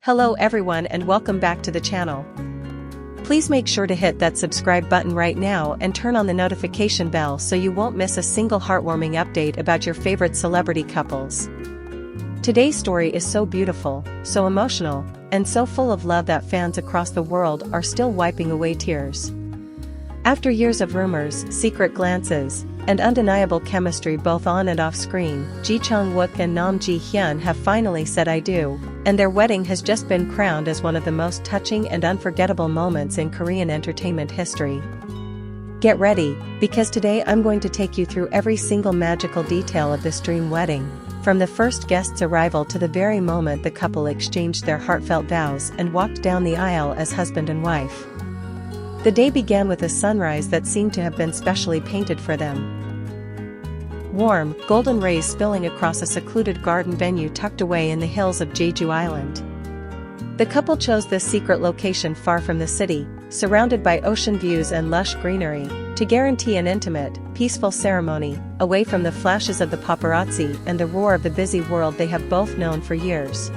Hello everyone and welcome back to the channel. Please make sure to hit that subscribe button right now and turn on the notification bell so you won't miss a single heartwarming update about your favorite celebrity couples. Today's story is so beautiful, so emotional, and so full of love that fans across the world are still wiping away tears. After years of rumors, secret glances, and undeniable chemistry both on and off screen, Chang Wook and Hyun have finally said I do, and their wedding has just been crowned as one of the most touching and unforgettable moments in Korean entertainment history. Get ready, because today I'm going to take you through every single magical detail of this dream wedding, from the first guest's arrival to the very moment the couple exchanged their heartfelt vows and walked down the aisle as husband and wife. The day began with a sunrise that seemed to have been specially painted for them. Warm, golden rays spilling across a secluded garden venue tucked away in the hills of Jeju Island. The couple chose this secret location far from the city, surrounded by ocean views and lush greenery, to guarantee an intimate, peaceful ceremony, away from the flashes of the paparazzi and the roar of the busy world they have both known for years.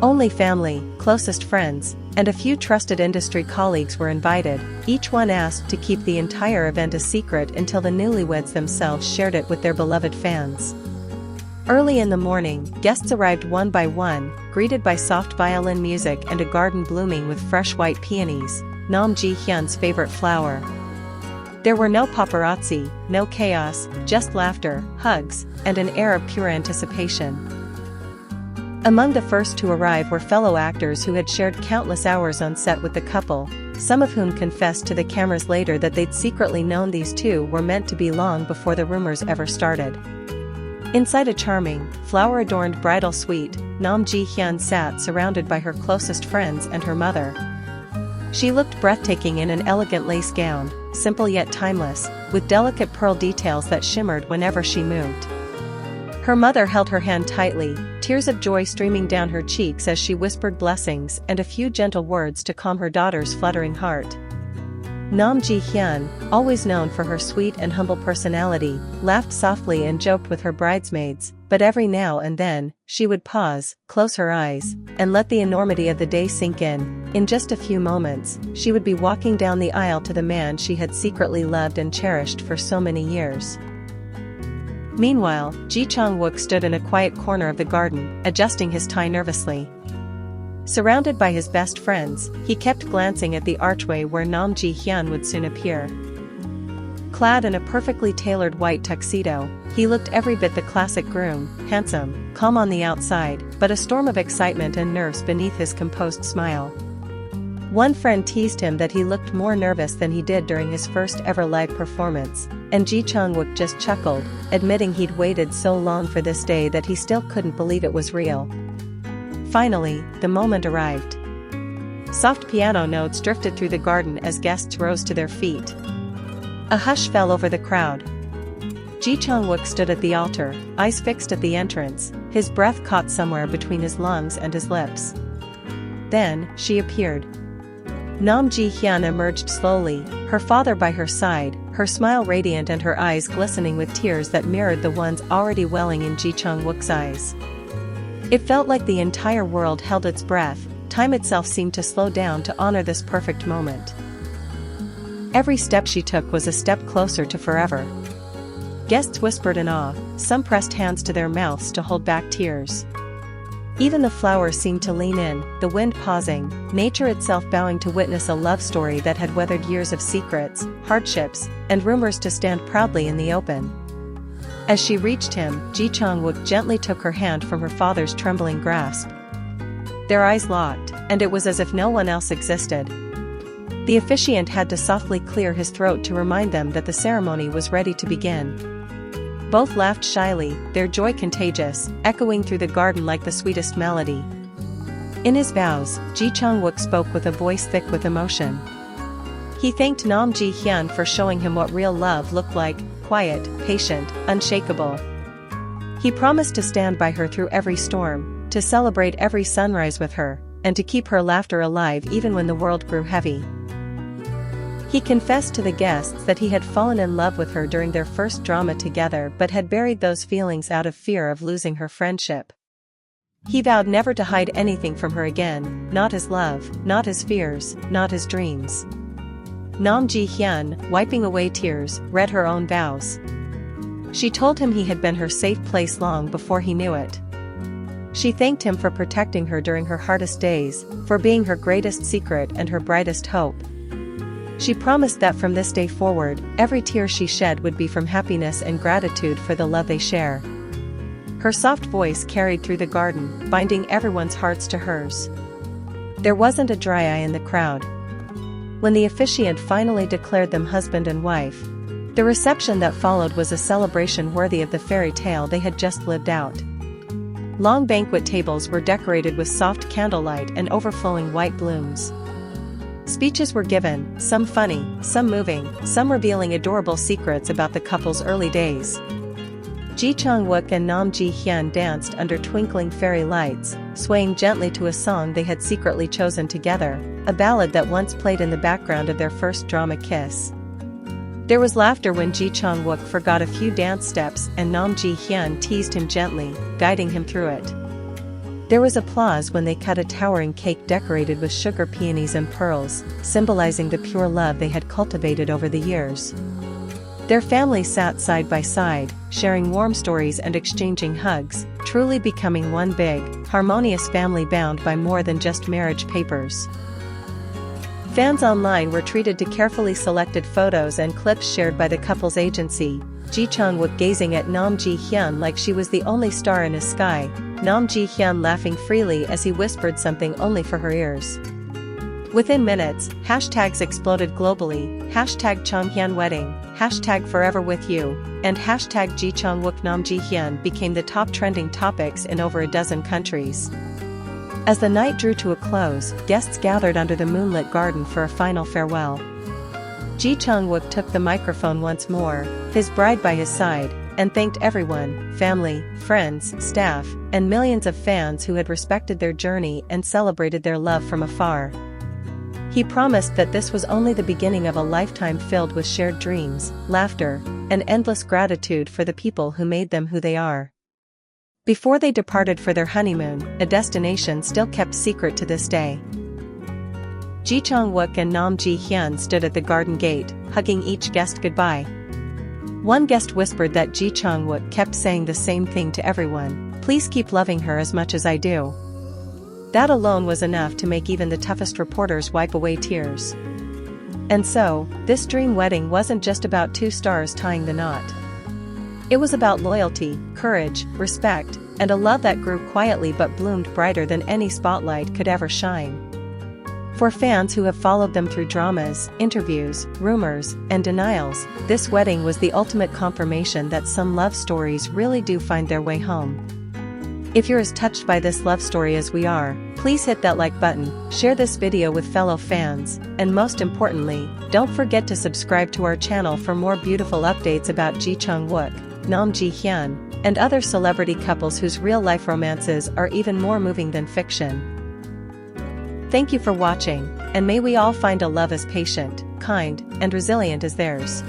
Only family, closest friends, and a few trusted industry colleagues were invited, each one asked to keep the entire event a secret until the newlyweds themselves shared it with their beloved fans. Early in the morning, guests arrived one by one, greeted by soft violin music and a garden blooming with fresh white peonies, Hyun's favorite flower. There were no paparazzi, no chaos, just laughter, hugs, and an air of pure anticipation. Among the first to arrive were fellow actors who had shared countless hours on set with the couple, some of whom confessed to the cameras later that they'd secretly known these two were meant to be long before the rumors ever started. Inside a charming, flower-adorned bridal suite, Hyun sat surrounded by her closest friends and her mother. She looked breathtaking in an elegant lace gown, simple yet timeless, with delicate pearl details that shimmered whenever she moved. Her mother held her hand tightly, tears of joy streaming down her cheeks as she whispered blessings and a few gentle words to calm her daughter's fluttering heart. Hyun, always known for her sweet and humble personality, laughed softly and joked with her bridesmaids, but every now and then, she would pause, close her eyes, and let the enormity of the day sink in. In just a few moments, she would be walking down the aisle to the man she had secretly loved and cherished for so many years. Meanwhile, Chang Wook stood in a quiet corner of the garden, adjusting his tie nervously. Surrounded by his best friends, he kept glancing at the archway where Hyun would soon appear. Clad in a perfectly tailored white tuxedo, he looked every bit the classic groom, handsome, calm on the outside, but a storm of excitement and nerves beneath his composed smile. One friend teased him that he looked more nervous than he did during his first ever live performance, and Chang Wook just chuckled, admitting he'd waited so long for this day that he still couldn't believe it was real. Finally, the moment arrived. Soft piano notes drifted through the garden as guests rose to their feet. A hush fell over the crowd. Chang Wook stood at the altar, eyes fixed at the entrance, his breath caught somewhere between his lungs and his lips. Then, she appeared. Hyun emerged slowly, her father by her side, her smile radiant and her eyes glistening with tears that mirrored the ones already welling in Chang Wook's eyes. It felt like the entire world held its breath, time itself seemed to slow down to honor this perfect moment. Every step she took was a step closer to forever. Guests whispered in awe, some pressed hands to their mouths to hold back tears. Even the flowers seemed to lean in, the wind pausing, nature itself bowing to witness a love story that had weathered years of secrets, hardships, and rumors to stand proudly in the open. As she reached him, Chang Wook gently took her hand from her father's trembling grasp. Their eyes locked, and it was as if no one else existed. The officiant had to softly clear his throat to remind them that the ceremony was ready to begin. Both laughed shyly, their joy contagious, echoing through the garden like the sweetest melody. In his vows, Chang Wook spoke with a voice thick with emotion. He thanked Hyun for showing him what real love looked like, quiet, patient, unshakable. He promised to stand by her through every storm, to celebrate every sunrise with her, and to keep her laughter alive even when the world grew heavy. He confessed to the guests that he had fallen in love with her during their first drama together but had buried those feelings out of fear of losing her friendship. He vowed never to hide anything from her again, not his love, not his fears, not his dreams. Nam Ji-hyun, wiping away tears, read her own vows. She told him he had been her safe place long before he knew it. She thanked him for protecting her during her hardest days, for being her greatest secret and her brightest hope. She promised that from this day forward, every tear she shed would be from happiness and gratitude for the love they share. Her soft voice carried through the garden, binding everyone's hearts to hers. There wasn't a dry eye in the crowd. When the officiant finally declared them husband and wife, the reception that followed was a celebration worthy of the fairy tale they had just lived out. Long banquet tables were decorated with soft candlelight and overflowing white blooms. Speeches were given, some funny, some moving, some revealing adorable secrets about the couple's early days. Chang Wook and Nam Ji-hyun danced under twinkling fairy lights, swaying gently to a song they had secretly chosen together, a ballad that once played in the background of their first drama kiss. There was laughter when Chang Wook forgot a few dance steps and Nam Ji-hyun teased him gently, guiding him through it. There was applause when they cut a towering cake decorated with sugar peonies and pearls, symbolizing the pure love they had cultivated over the years. Their families sat side by side, sharing warm stories and exchanging hugs, truly becoming one big, harmonious family bound by more than just marriage papers. Fans online were treated to carefully selected photos and clips shared by the couple's agency, Chang Wook gazing at Nam Ji-hyun like she was the only star in his sky, Nam Ji-hyun laughing freely as he whispered something only for her ears. Within minutes, hashtags exploded globally, #ChangHyun-wedding, #ForeverWithYou, and #jichangwook Nam Ji-hyun became the top trending topics in over a dozen countries. As the night drew to a close, guests gathered under the moonlit garden for a final farewell. Chang Wook took the microphone once more, his bride by his side, and thanked everyone, family, friends, staff, and millions of fans who had respected their journey and celebrated their love from afar. He promised that this was only the beginning of a lifetime filled with shared dreams, laughter, and endless gratitude for the people who made them who they are. Before they departed for their honeymoon, a destination still kept secret to this day. Chang Wook and Nam Ji-hyun stood at the garden gate, hugging each guest goodbye. One guest whispered that Chang Wook kept saying the same thing to everyone, "Please keep loving her as much as I do." That alone was enough to make even the toughest reporters wipe away tears. And so, this dream wedding wasn't just about two stars tying the knot. It was about loyalty, courage, respect, and a love that grew quietly but bloomed brighter than any spotlight could ever shine. For fans who have followed them through dramas, interviews, rumors, and denials, this wedding was the ultimate confirmation that some love stories really do find their way home. If you're as touched by this love story as we are, please hit that like button, share this video with fellow fans, and most importantly, don't forget to subscribe to our channel for more beautiful updates about Chang Wook, Nam Ji-hyun, and other celebrity couples whose real-life romances are even more moving than fiction. Thank you for watching, and may we all find a love as patient, kind, and resilient as theirs.